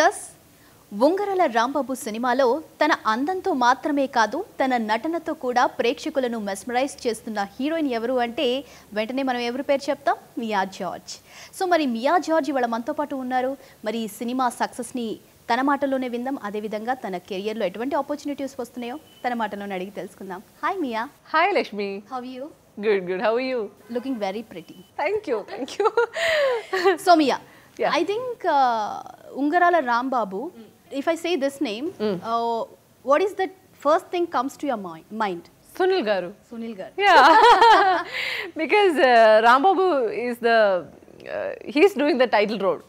Viewers ఉంగరాల రాంబాబు సినిమాలో తన అందంతో మాత్రమే కాదు తన నటనతో కూడా ప్రేక్షకులను మెస్మరైజ్ చేస్తున్న హీరోయిన్ ఎవరు అంటే వెంటనే మనం ఎవరి పేరు చెప్తాం మియా జార్జ్. సో మరి మియా జార్జ్ ఇవాళ మనతో పాటు ఉన్నారు. మరి ఈ సినిమా సక్సెస్ని తన మాటల్లోనే విందాం. అదేవిధంగా తన కెరియర్లో ఎటువంటి ఆపర్చునిటీస్ వస్తున్నాయో తన మాటల్లోనే అడిగి తెలుసుకుందాం. Hi Mia. Hi Lakshmi. How you? Good, good. How are you? Looking very pretty. Thank you, thank you. So Miya, Yeah. I think Ungarala Rambabu, if I say this name, what is the first thing comes to your mind? Sunil Garu. Sunil Garu. Yeah, because Rambabu is he's doing the title role.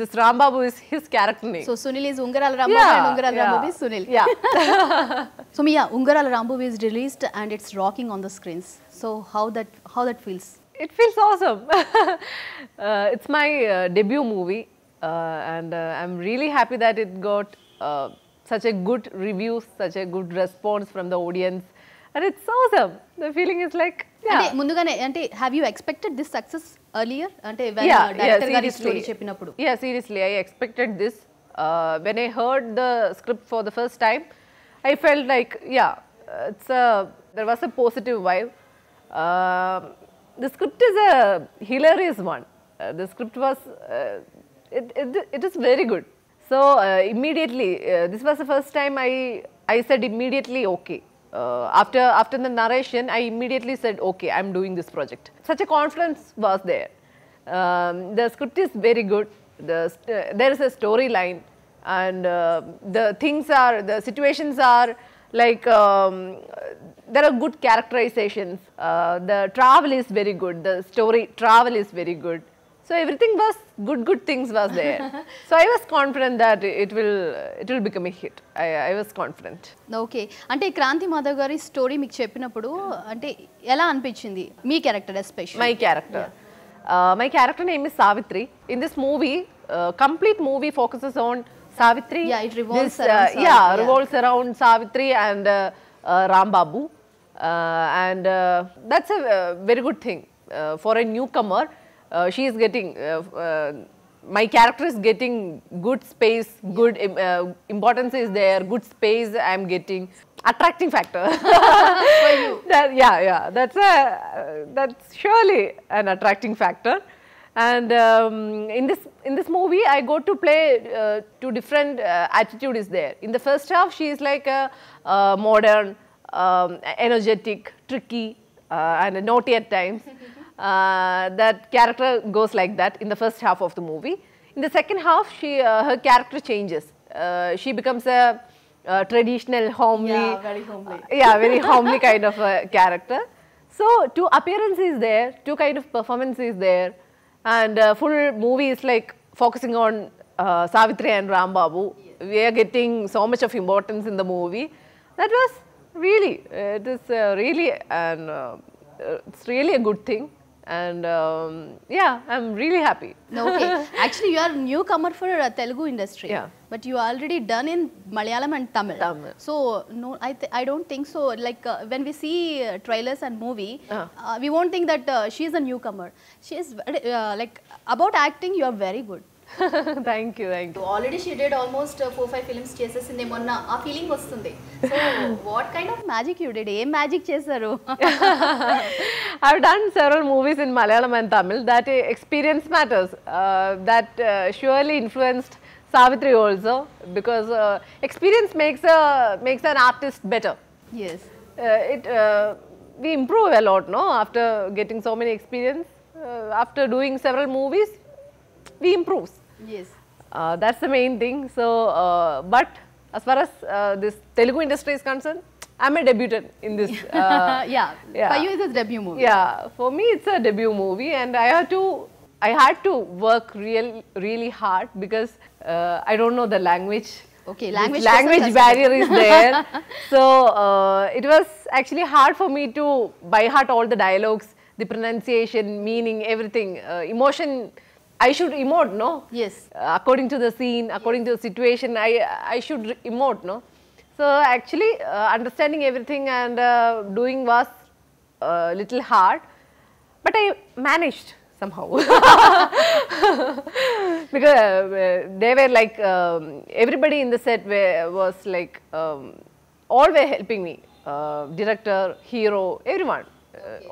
This Rambabu is his character name. So Sunil is Ungarala Rambabu and Ungarala Rambabu is Sunil. Yeah. So Miya, Ungarala Rambabu is released and it's rocking on the screens. So how that feels? It feels awesome. It's my debut movie and I'm really happy that it got such a good review, such a good response from the audience, and it's awesome. The feeling is like, yeah. Ante mundugane ante have you expected this success earlier? Ante when director gari story cheppinappudu. Yeah, seriously, I expected this. When I heard the script for the first time, I felt like, yeah, there was a positive vibe. The script is a hilarious one. The script was, it is very good. So immediately, this was the first time I said immediately okay. After the narration, I immediately said okay, I'm doing this project. Such a confidence was there. The script is very good. There is a storyline, and the situations are like there are good characterizations. The travel is very good. The story travel is very good. So everything was good things was there. So I was confident that it will become a hit. I was confident. Okay. అంటే క్రాంతి మాధవ్ గారి story మీకు చెప్పినప్పుడు అంటే ఎలా అనిపించింది మీ character especially? My character name is Savitri. In this movie, complete movie focuses on Savitri. Yeah, it revolves around Savitri. Revolves around Savitri and Rambabu. And that's a very good thing for a newcomer. She is getting, my character is getting good space, good importance is there, good space I am getting. Attracting factor. For you. That's surely an attracting factor. And in this movie, I got to play two different attitude is there. In the first half, she is like a modern, energetic, tricky, and naughty at times. That character goes like that in the first half of the movie. In the second half, her character changes. She becomes a traditional, homely. Yeah, very homely. Very homely kind of a character. So two appearances is there, two kind of performance is there, and full movie is like focusing on Savitri and Rambabu. Yes. We are getting so much of importance in the movie. That was really, it is really, and it's really a good thing. And I'm really happy. Okay, actually you are newcomer for Telugu industry. Yeah. But you already done in Malayalam and Tamil. So no, I don't think so. Like when we see trailers and movie, we won't think that she is a newcomer. She is like about acting. You are very good. Thank you. Already she did almost 4-5 films చేసేసింది మొన్న. ఆ feeling వస్తుంది. So what kind of magic you did? ఏం magic చేశారు? I've done several movies in Malayalam and Tamil. That experience matters. That surely influenced Savitri also, because experience makes an artist better. Yes. We improve a lot, no? After getting so many experience, after doing several movies, we improve. Yes. That's the main thing. So, but as far as this Telugu industry is concerned, I'm a debutant in this. Yeah. For you, it's a debut movie. Yeah, for me, it's a debut movie, and I had to work really hard because I don't know the language. Okay, language barrier is there. So it was actually hard for me to by heart all the dialogues, the pronunciation, meaning, everything, emotion. I should emote, no? Yes. According to the scene, according to the situation, I should emote, no? So actually, understanding everything and doing was a little hard, but I managed somehow. because they were like everybody in the set was like all were helping me. Director, hero, everyone,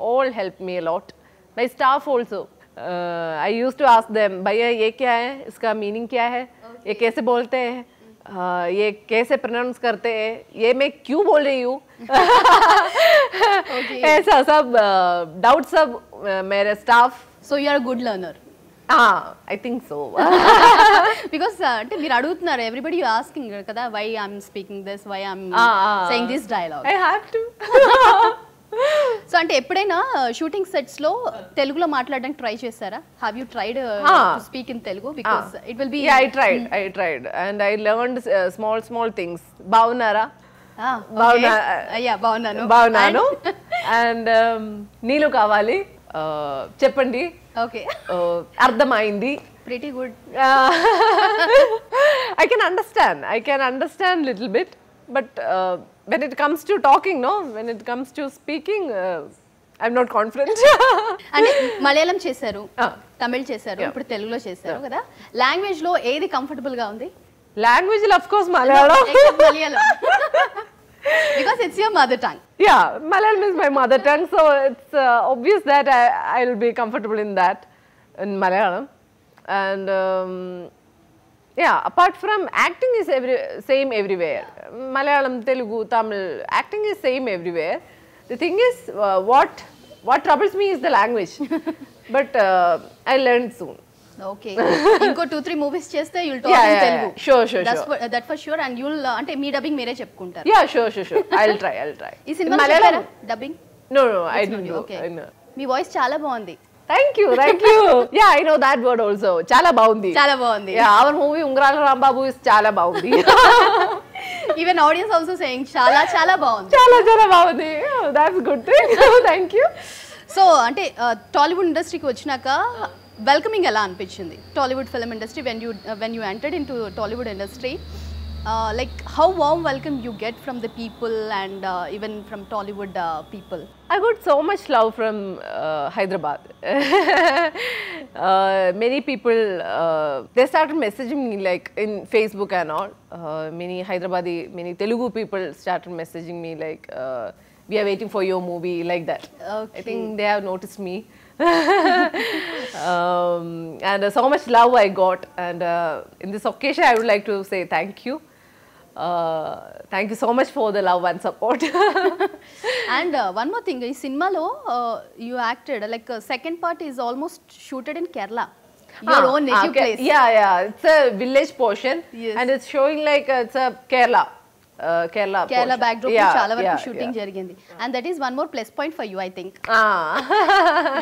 all helped me a lot. My staff also. I used to ask them, भैया ये क्या है, इसका meaning क्या है, ये कैसे बोलते हैं, ये कैसे pronounce करते हैं, ये मैं क्यों बोल रही हूँ, ऐसा सब doubt सब मेरे staff. So you are a good learner. I think so. Because అంటే మీరు అడుగుతున్నారు, everybody you asking కదా, why I'm speaking this, why I'm saying this dialogue. I have to. So అంటే ఎప్పుడైనా షూటింగ్ సెట్స్ లో తెలుగులో మాట్లాడడానికి ట్రై చేశారా? Have you tried to speak in Telugu? Because it will be. Yeah, I tried and I learned small things. బాగున్నారా? బాగున్నాను. And నీళ్ళు కావాలి, చెప్పండి, ఓకే, అర్థమైంది. pretty good. I can understand little bit, but when it comes to talking, when it comes to speaking, I'm not confident. అంటే మలయాళం చేశారు, తమిళ్ చేశారు, ఇప్పుడు తెలుగులో చేశారు కదా, లాంగ్వేజ్ లో ఏది కంఫర్టబుల్ గా ఉంది? Language, of course, Malayalam. Malayalam. Because it's your mother tongue. Yeah, Malayalam is my mother tongue, so it's obvious that I'll be comfortable in that, in Malayalam. And yeah, apart from acting is same everywhere. Malayalam, Telugu, Tamil, acting is same everywhere. The thing is, what troubles me is the language. But I learned soon. Okay. ఇంకో 2-3 movies చేస్తే you'll talk in Telugu. Sure. That for sure. And you'll అంటే మీ dubbing మీరే చెప్పుకుంటారు. Yeah, sure. I'll try. ఈ cinema చెప్పారా dubbing? No, I didn't do. Okay. Me voice చాలా బాగుంది. Thank you. Yeah, I know that word also. Chala baundi. Yeah, our movie Ungrala Rambabu is chala baundi. Even audience also saying chala baundi. Chala baundi. Oh, that's good thing. Thank you. So, అంటే టాలీవుడ్ ఇండస్ట్రీకి వచ్చినాక welcoming ఎలా అనిపించింది? Tollywood film industry when you entered into Tollywood industry, like how warm welcome you get from the people and even from Tollywood people? I got so much love from Hyderabad. Many people, they started messaging me like in Facebook and all. Many Telugu people started messaging me like, we are waiting for your movie, like that. Okay. I think they have noticed me. And so much love I got, and in this occasion I would like to say thank you. Thank you so much for the love and support. And one more thing, ఈ సినిమాలో you acted like second part is almost shooted in Kerala, your own native place. Yeah, it's a village portion. Yes. And it's showing like it's a Kerala backdrop చాలా వరకు shooting జరిగింది. And that is one more plus point for you, I think.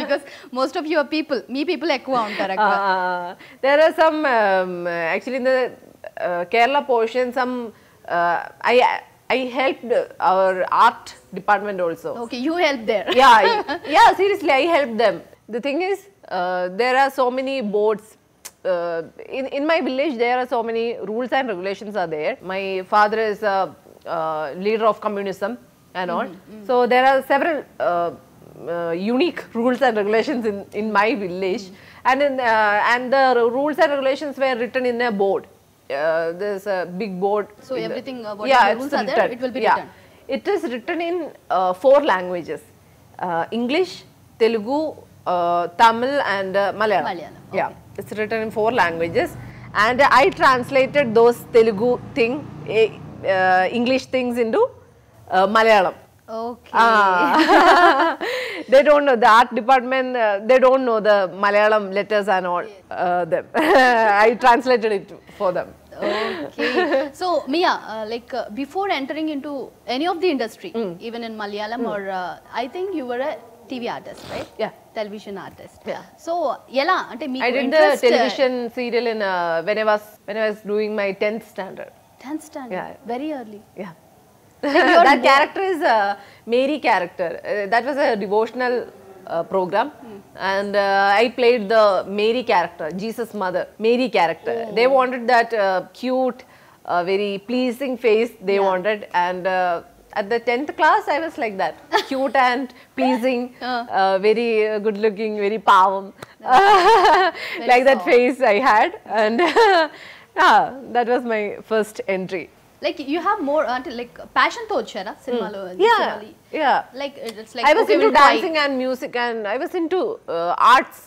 Because most of your people, me people ఎక్కువ ఉంటారు అక్కడ. There are some actually in the Kerala portion, some I helped our art department also. Okay, you helped there. Yeah, seriously, I helped them. The thing is, there are so many boards. In my village, there are so many rules and regulations are there. My father is a leader of communism and all. So there are several unique rules and regulations in my village. And the rules and regulations were written in a board. There's a big board. So everything, whatever rules are there, it will be written. It is written in 4 languages: English, Telugu, Tamil, and Malayalam. Okay. Yeah, it's written in 4 languages, and I translated those Telugu English things into Malayalam. Okay. They don't know, the art department, they don't know the Malayalam letters and all them. I translated it for them. Okay. So Mia, like before entering into any of the industry, even in Malayalam or I think you were a TV artist, right? Yeah. Television artist. Yeah. So ela ante meeku I did interest, the television serial in when I was doing my 10th standard. 10th standard. Yeah. Very early. Yeah. That character is a Mary character. That was a devotional program, and I played the Mary character, Jesus' mother, Mary character. They wanted that cute, very pleasing face. They wanted, and at the 10th class, I was like that, cute and pleasing, very good looking, very palm, like that soft. face I had, and yeah, that was my first entry. Like you have more అంటే like passion తో వచ్చారా సినిమాలో? Yeah. Like it's like I was okay, into we'll try. dancing and music, and I was into arts.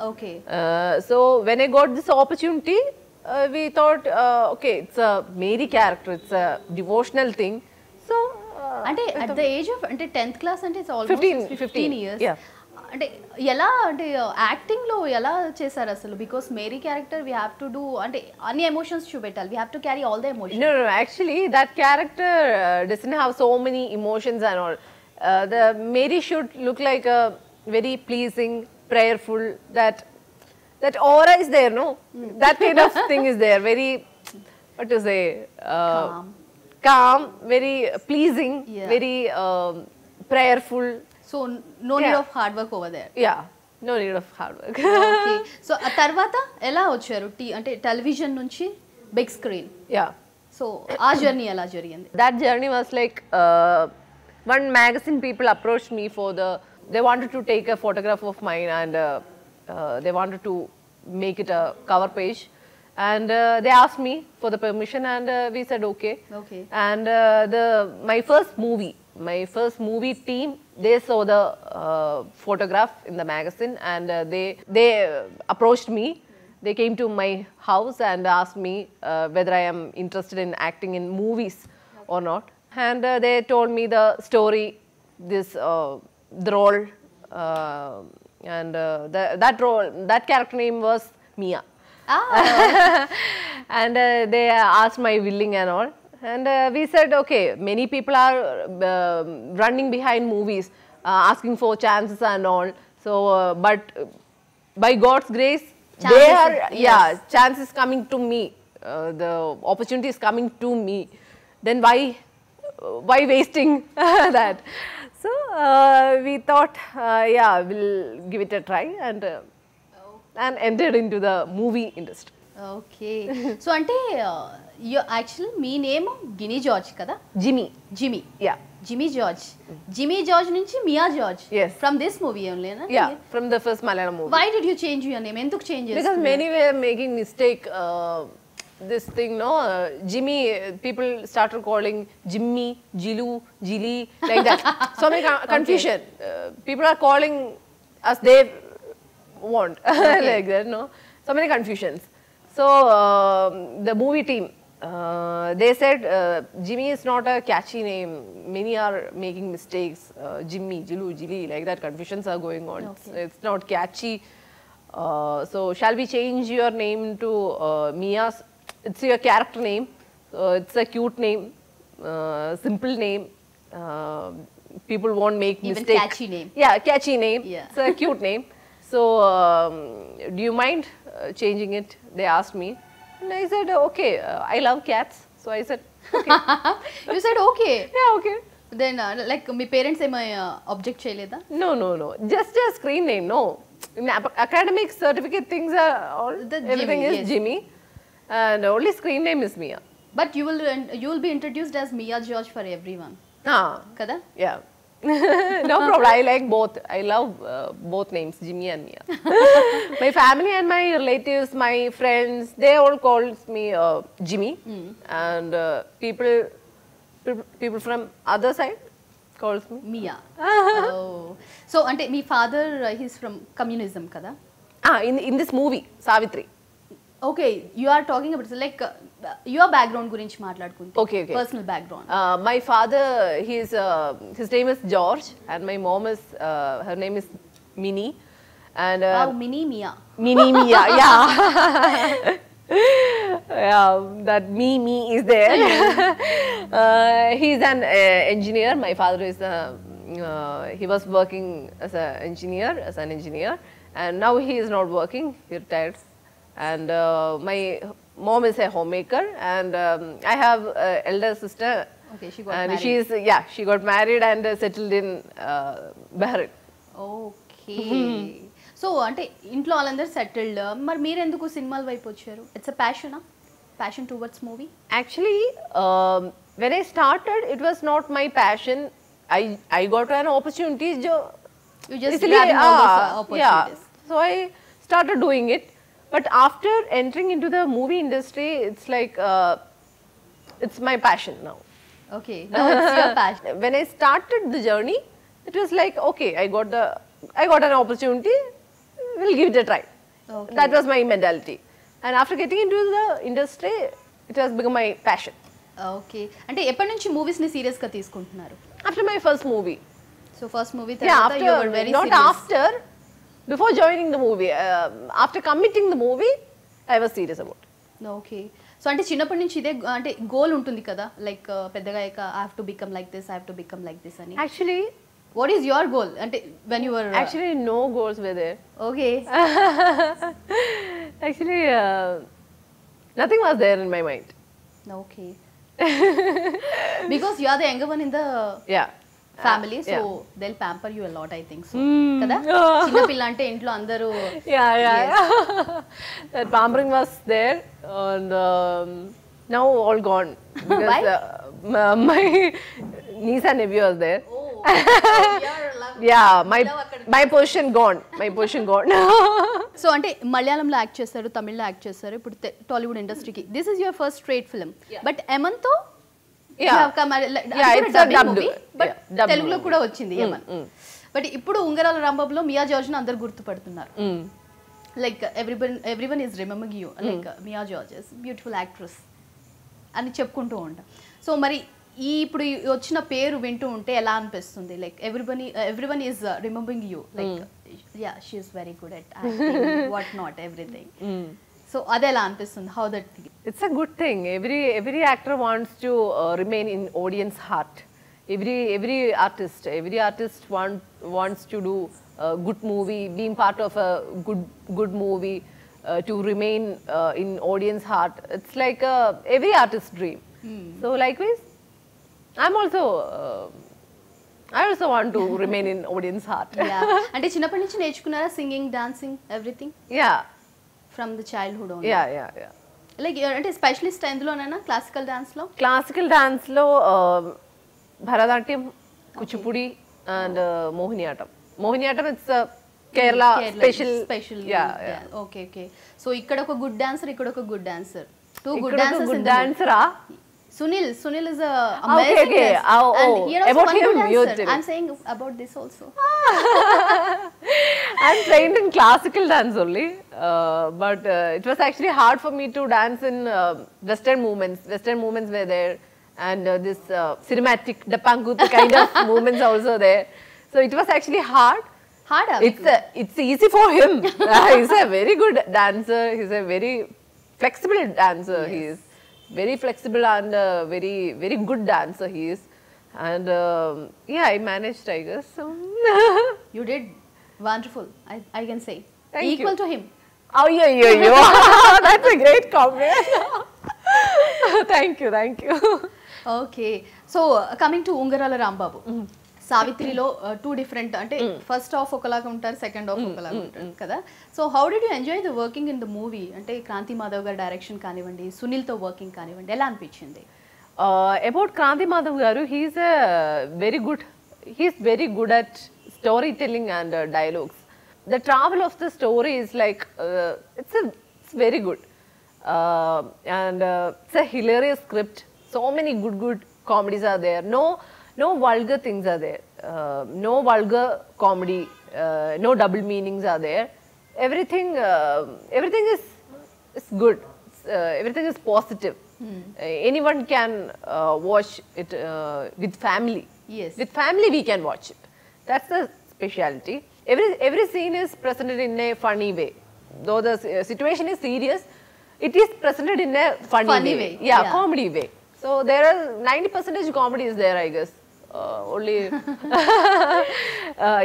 Okay. So when I got this opportunity, we thought, okay, it's a Mary character, it's a devotional thing. So అంటే at the age of అంటే 10th class అంటే it's almost 15 years. Yeah. అంటే ఎలా అంటే acting లో ఎలా చేశారు అసలు? Because Mary character we have to do అంటే అన్ని ఎమోషన్స్ చూపెట్టాలి, we have to carry all the emotions. No, actually that character doesn't have so many emotions and all. The Mary should look like a very pleasing, prayerful, that aura is there, no? That kind of thing is there, very, what to say, calm, very pleasing, Yeah. very prayerful. So no need Yeah. Of hard work over there. Yeah, no need of hard work. Okay. So ఆ తర్వాత ఎలా వచ్చారు అంటే television నుంచి big screen? Yeah. So ఆ journey ఎలా జరిగింది? That journey was like, one magazine people approached me for they wanted to take a photograph of mine, and they wanted to make it a cover page, and they asked me for the permission, and we said okay. Okay. And my first movie team, they saw the photograph in the magazine, and they approached me. They came to my house and asked me whether I am interested in acting in movies or not. And they told me the story, the role, and that character name was Mia. And they asked my willing and all. And we said, okay, many people are running behind movies, asking for chances and all. So, but by God's grace, chance is coming to me. The opportunity is coming to me. Then why wasting that? So we thought, yeah, we'll give it a try, and entered into the movie industry. Okay. So అంటే actual మీ name Gini George కదా? Jimmy. Jimmy. Yeah. Jimmy George నుంచి Mia George. Yes. From this movie ఓన్లీనా? Yeah, from the first Malayalam movie. Why did you change your name? ఎందుకు change Because చేశారు? many were making mistake. This thing, no, Jimmy. People started calling Jimmy, Jilu, Jili, like that. So many confusion. People are calling as they want, like that. No, so many confusions. So the movie team, they said Jimmy is not a catchy name. Many are making mistakes. Jimmy, Jilu, Jili, like that. Confusions are going on. Okay. It's not catchy. So shall we change your name to Mia's? It's your character name. It's a cute name, simple name. People won't make Even mistake. catchy name. Yeah, catchy name. Yeah. It's a cute name. So do you mind changing it? They asked me, and I said okay. I love cats, so I said okay. You said okay. Yeah, okay. Then like మీ parents ఏమై object చేయలేదా? No. Just a screen name. No, in academic certificate things are all. Everything Jimmy, is yes. Jimmy, and only screen name is Mia. But you will be introduced as Mia George for everyone కదా? Yeah. No problem. I like both. I love both names, Jimmy and Mia. My family and my relatives, my friends, they all calls me Jimmy, and people from other side calls me Mia. So అంటే మీ father he's from communism కదా? in this movie Savitri. Okay, you are talking about like your background గురించి మాట్లాడుకుంటే. Okay. Personal background. My father, his name is George, and my mom is her name is Minnie, and Minnie Mia. Minnie Mia, yeah. Yeah, that me is there. He's an engineer. My father is he was working as an engineer, and now he is not working. He retired. And my mom is a homemaker, and I have an elder sister. Okay, she got and married. she got married and settled in Bahrain. Okay. So అంటే ఇంట్లో వాళ్ళందరూ settled, మరి మీరు ఎందుకు సినిమాల వైపు వచ్చారు? It's a passion towards movie? Actually, when I started, it was not my passion. I got an opportunity. You just Easily, grabbing all those yeah. opportunities. So I started doing it. But after entering into the movie industry, it's like it's my passion now. Okay, now it's your passion. When I started the journey, it was like, okay, I got an opportunity. We'll give it a try. Okay. That was my mentality. And after getting into the industry, it has become my passion. Okay, అంటే ఎప్పటి నుంచి movies ని serious గా తీసుకుంటున్నారు? After my first movie. So first movie Yeah, తర్వాత you were after, very not serious. after, before joining the movie. After committing the movie, I was serious about it. Okay, so అంటే చిన్నప్పటి నుంచి ఇదే అంటే goal ఉంటుంది కదా, like పెద్దగా అయ్యాక I have to become like this, I have to become like this అని. Actually, what is your goal అంటే when you were? actually no goals were there. Okay, Actually, nothing was there in my mind. Okay, because you are the younger one in the Yeah. Family, so Yeah. They will pamper you a lot I think so కదా. చిన్న పిల్ల అంటే ఇంట్లో అందరూ Yeah. That pampering was there, and now all gone. Because, Why? My niece and nephew was there. Yeah, my position gone. My position gone. So అంటే మలయాళంలో act చేశారు, తమిళ్లో యాక్ట్ చేశారు, ఇప్పుడు టాలీవుడ్ ఇండస్ట్రీకి this is your first straight film. But ఎమన్తో it's a dubbed, but dubbed తెలుగులో movie. కూడా వచ్చింది ఎమన్. బట్ ఇప్పుడు ఉంగరాల రాంబాబులో మియా జార్జ్ ని అందరు గుర్తుపడుతున్నారు. Like everyone is remembering you, like Mia George is beautiful actress అని చెప్పుకుంటూ ఉంటాం. సో మరి ఇప్పుడు వచ్చిన పేరు వింటూ ఉంటే ఎలా అనిపిస్తుంది? Like everyone is remembering you, like yeah she is very good at acting, what not everything. So అది ఎలా అనిపిస్తుంది? How that? It's a good thing. Every actor wants to remain in audience heart. Every artist wants to do a good movie, being part of a good movie, to remain in audience heart. It's like every artist's dream. So likewise, I also want to remain in audience heart. అంటే చిన్నప్పటి నుంచి నేర్చుకున్నారా singing, dancing, everything Yeah. From the childhood? Yeah. Like అంటే specialist ఎందులోనైనా classical dance లో? Classical dance lo Bharatanatyam, Kuchipudi, and Mohiniyattam. Mohiniyattam, it's a Kerala special. Yeah. Okay. So ఇక్కడ ఒక good dancer, ఇక్కడ ఒక good dancer, too good Ikkada dancers. good dancer, ah? Sunil is a Okay. amazing dancer. Oh, And he also about one good him, you're dancer. telling. I'm saying about this also. I'm trained in classical dance only, but it was actually hard for me to dance in Western movements. Western movements were there, and this cinematic Dapangut kind of movements also there. So it was actually hard. Harder. It's easy for him. He's a very good dancer. He's a very flexible dancer. Yes. He is very flexible and very good dancer. He is, and yeah, I managed, I guess. So. You did wonderful. I can say Thank equal you. to him. Oh yeah. That's a great compliment. Thank you. Okay, so coming to Ungarala Rambabu, సావిత్రిలో two different అంటే first half ఒకలాగా ఉంటారు, second half ఒకలాగా ఉంటారు కదా. So how did you enjoy the working in the movie? అంటే క్రాంతి మాధవ్ గారి direction కానివ్వండి, సునీల్తో వర్కింగ్ కానివ్వండి, ఎలా అనిపించింది? About Kranti Madhav Garu, he's very good at storytelling and dialogues. The travel of the story is like it's very good, and it's a hilarious script. So many good comedies are there. No vulgar things are there. No vulgar comedy. No double meanings are there. Everything is good. Everything is positive. Anyone can watch it with family. Yes. With family we can watch it. That's the speciality. Every scene is presented in a funny way. Though the situation is serious, it is presented in a funny way. Yeah, comedy way. So there are 90% comedy is there, I guess. Only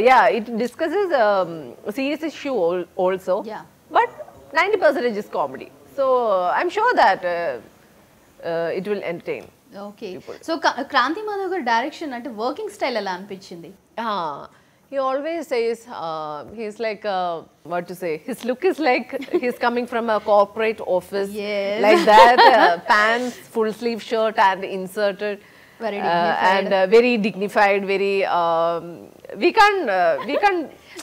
yeah, it discusses serious issue also. Yeah. But 90% is comedy. So I'm sure that it will entertain. Okay, so Kranthi Madhav గారి direction అంటే working style ఎలా అనిపించింది? He always says, he's like, what to say, his look is like he's coming from a corporate office. Yes. Like that, pants, full sleeve shirt and inserted. Very dignified. And very dignified, very, we can't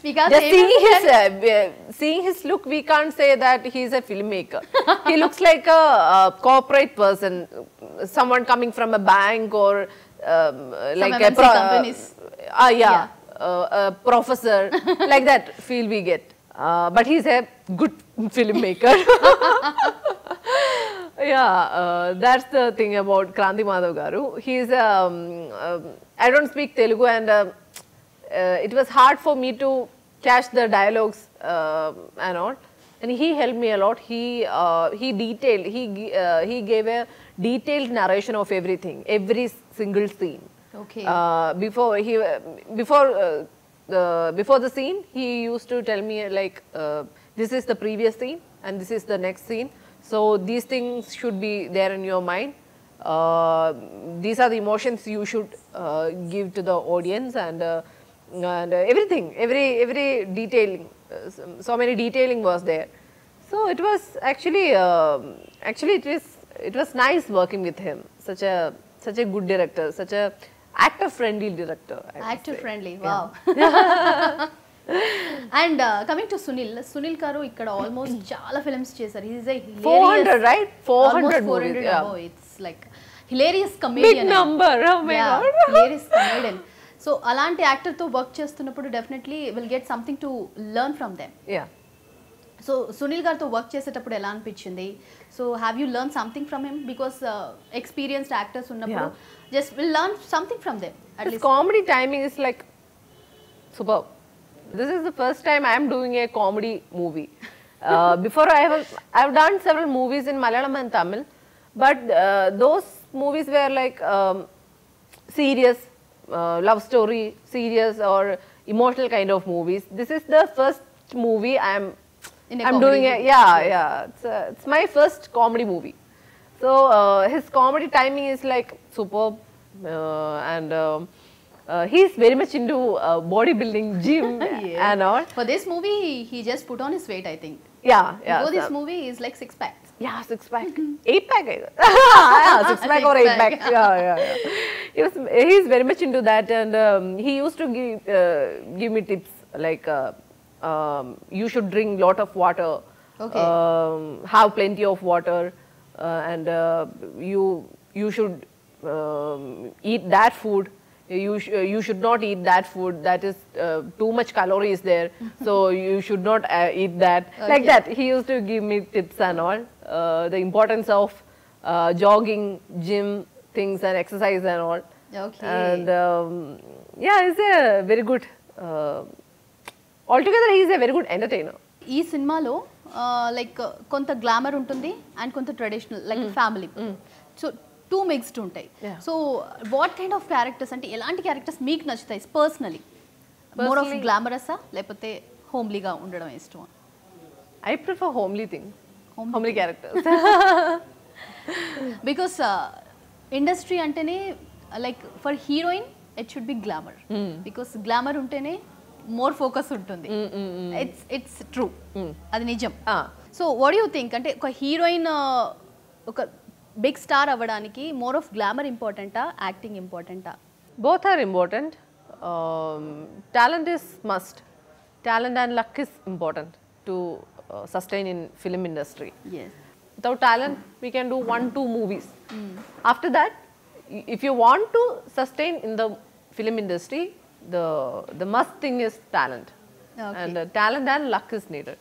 We can't just say seeing his look, we can't say that he's a filmmaker. He looks like a corporate person, someone coming from a bank or like MNC companies. Yeah. A professor, like that feel we get. But he's a good filmmaker. Yeah, that's the thing about Kranti Madhav garu. He's, I don't speak Telugu and it was hard for me to catch the dialogues and all. And he helped me a lot. He detailed, he gave a detailed narration of everything, every single scene. Okay. Before the scene, he used to tell me like, this is the previous scene and this is the next scene. So these things should be there in your mind. These are the emotions you should give to the audience and everything, every detailing. So many detailing was there. So it was actually, it was nice working with him. Such a good director, such a actor-friendly director. Actor-friendly, wow. And coming to Sunil garu, ikkada almost chala films chesaru. He is a hilarious 400, right? 400 almost 400 movies, yeah. above. It's like hilarious comedian. Big number, oh my yeah, god. hilarious comedian. So alanti actor తో work చేస్తున్నప్పుడు definitely will get something to learn from them. Yeah. So Sunil గారితో work చేసేటప్పుడు ఎలా అనిపించింది? So have you learn something from him? Because experienced actors ఉన్నప్పుడు just will learn something from them. His comedy timing is like superb. This is the first time I am doing a comedy movie. Before I have done several movies in Malayalam and Tamil, but those movies were like serious, love story, serious or emotional kind of movies. This is the first movie I'm doing it. Yeah. It's my first comedy movie. So his comedy timing is like superb, and he's very much into bodybuilding, gym and all. For this movie, he just put on his weight, I think. Yeah. Before this movie is like 6 packs. Yeah, 6 pack, 8 pack. Yeah, 6 pack or 8 pack. Yeah. He's very much into that, and he used to give me tips like. You should drink lot of water. Okay. Have plenty of water, and you should eat that food. You should not eat that food. That is too much calories there. So you should not eat that. Okay. Like that, he used to give me tips and all. The importance of jogging, gym things, and exercise and all. Okay. And yeah, he's a very good. Altogether, he is a very good entertainer. ఈ సినిమాలో like కొంత glamour ఉంటుంది and కొంత traditional like family. So two mixed ఉంటాయి. So what kind of characters అంటే ఎలాంటి characters మీకు నచ్చుతాయి పర్సనలీ? మోర్ ఆఫ్ గ్లామరసా లేకపోతే హోమ్లీగా ఉండడం ఇష్టమా? I prefer homely thing. Homely characters. Because industry అంటేనే like for heroine it should be glamour. Because glamour ఉంటేనే మోర్ ఫోకస్ ఉంటుంది. ఇట్స్ ట్రూ, అది నిజం. సో వాట్ యూ థింక్ అంటే ఒక హీరోయిన్ ఒక బిగ్ స్టార్ అవ్వడానికి మోర్ ఆఫ్ గ్లామర్ ఇంపార్టెంటా, యాక్టింగ్ ఇంపార్టెంటా? Both are important. Talent is must. Talent and luck is important to sustain in film industry. Yes. Without talent, we can do 1-2 movies. After that, if you want to sustain in the film industry, the must thing is talent. Okay. And talent and luck is needed.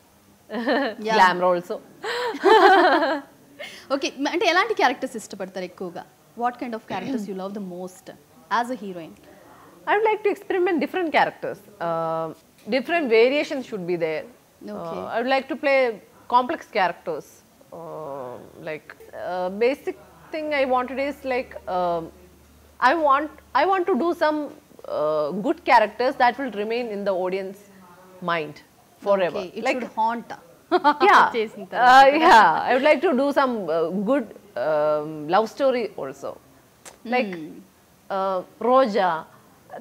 Glamour also. Okay, అంటే ఎలాంటి characters ఇష్టపడతారు ఎక్కువగా? What kind of characters you love the most as a heroine? I would like to experiment different characters. Different variations should be there. Okay. I would like to play complex characters. Like basic thing I wanted is like I want to do some good characters that will remain in the audience mind forever. Okay, it like should haunt. Yeah, I would like to do some good love story also. Like Roja,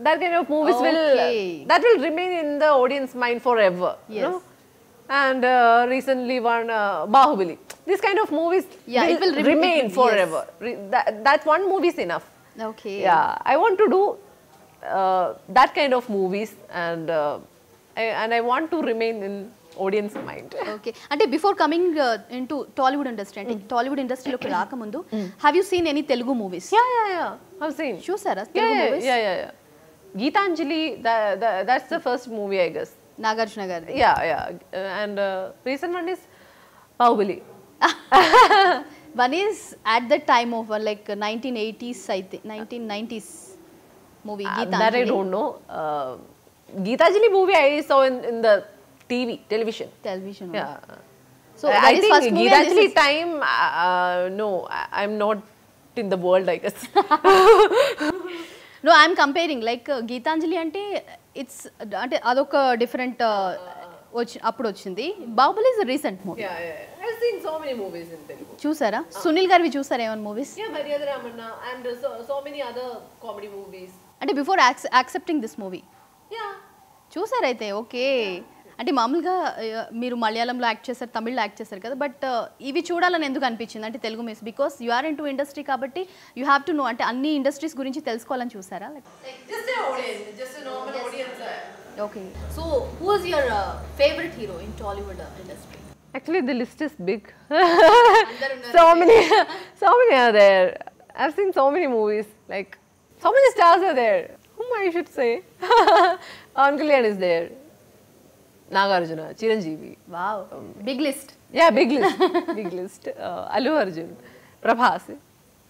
that kind of movies will remain in the audience mind forever. Yes. You know? And recently one Bahubali. This kind of movies it will remain yes. forever. That one movie is enough. Okay. Yeah, I want to do that kind of movies, and I want to remain in audience mind. Okay అంటే before coming into Tollywood industry అంటే టాలీవుడ్ ఇండస్ట్రీలోకి రాకముందు have you seen any Telugu movies? Yeah. I've seen. చూసారా Telugu movies? Yeah. Geetanjali, that's the first movie, I guess. Nagarjuna గారిది. Yeah. And recent one is Bahubali. One is at the time of like 1980s, I think 1990s movie Geetanjali. That I don't know. Geetanjali movie I saw in the television. Yeah. So I think Geetanjali time, no, I'm not in the world, I guess. No, I'm comparing like Geetanjali అంటే it's అంటే అదొక different అప్పుడు వచ్చింది. Baahubali is recent movie. Yeah. I've seen so many movies in Telugu. చూసారా? సునీల్ గారివి చూసారా ఏమైనా movies? Yeah, Maryada Ramanna and so many other comedy movies. అంటే before accepting this movie Yeah. చూసారైతే ఓకే. అంటే మామూలుగా మీరు మలయాళంలో యాక్ట్ చేశారు, తమిళ్లో యాక్ట్ చేశారు కదా, బట్ ఇవి చూడాలని ఎందుకు అనిపించింది అంటే Telugu movies? Because you are into industry కాబట్టి యూ హ్యావ్ టు నో అంటే అన్ని ఇండస్ట్రీస్ గురించి తెలుసుకోవాలని చూసారా? Just an audience, just a normal audience. Okay. So who is your favourite hero in Tollywood industry? Actually, the list is big. so many are there. I've seen so many movies. Like, so many stars are there. Whom I should say? Pawan Kalyan is there. Nagarjuna, Chiranjeevi. Wow. Big list. Yeah, big list. Big list. Allu Arjun, Prabhas.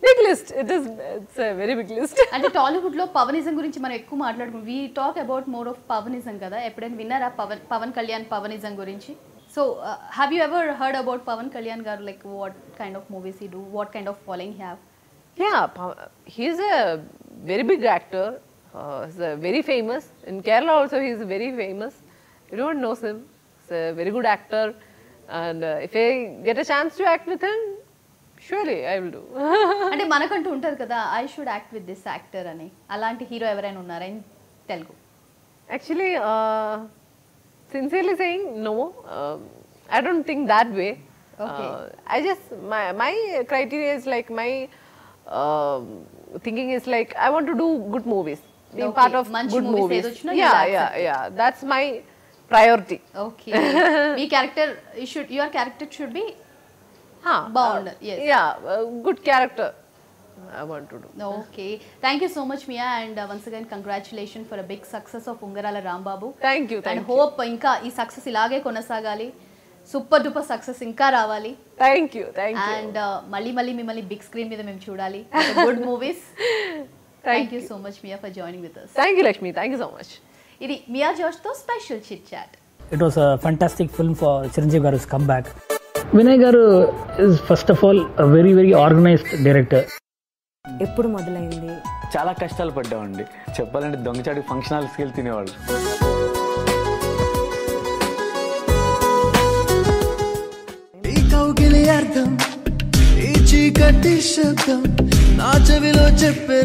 Big list. It's a very big list. అంటే టాలీవుడ్ లో పవనిజం గురించి మనం ఎక్కువ మాట్లాడుకుంటాం. We talk about more of Pawanism కదా. ఎప్పుడైనా విన్నారా పవన్ కళ్యాణ్ పవనిజం గురించి? So have you ever heard about Pawan Kalyan garu? Like what kind of movies he do, what kind of following have? Yeah, he's a very big actor. He's very famous. In Kerala also he is very famous. Everyone knows him. He's a very good actor. And if I get a chance to act with him, surely I will do. అంటే మనకంటూ ఉంటారు కదా, I should act with this actor అని. అలాంటి hero ఎవరైనా ఉన్నారా in Telugu? Actually, sincerely saying, no. I don't think that way. Okay. I just, my criteria is like, my thinking is like, I want to do good movies. Being Okay. part of Manchi good movies movies. ఏదొచ్చినా you'll accept Yeah. That's my priority. Okay. Me character your character should be బాగుండాలి. Yes. Yeah, good character I want to do. Okay. Thank you so much, Mia, and once again congratulations for a big success of Ungarala Rambabu. Thank you. And hope ఇంకా ఈ success ఇలాగే కొనసాగాలి, super duper success ఇంకా రావాలి. Thank you. And మళ్ళీ మిమ్మల్ని big screen మీద మేము చూడాలి, good movies. Thank you so much, Mia, for joining with us. Thank you, Lakshmi. Thank you so much. ఇది మియా జోష్ తో special chit chat. It was a fantastic film for Chiranjeevi Garu's comeback. Vinay Garu is first of all a very organized director. ఎప్పుడు మొదలైంది? చాలా కష్టాలు పడ్డామండి. చెప్పాలంటే దొంగచాటి function హాల్స్కి వెళ్ళి తినేవాళ్ళు. ఈ కౌగిలి అర్థం, ఈ చీకటి శబ్దం నా చెవిలో చెప్పే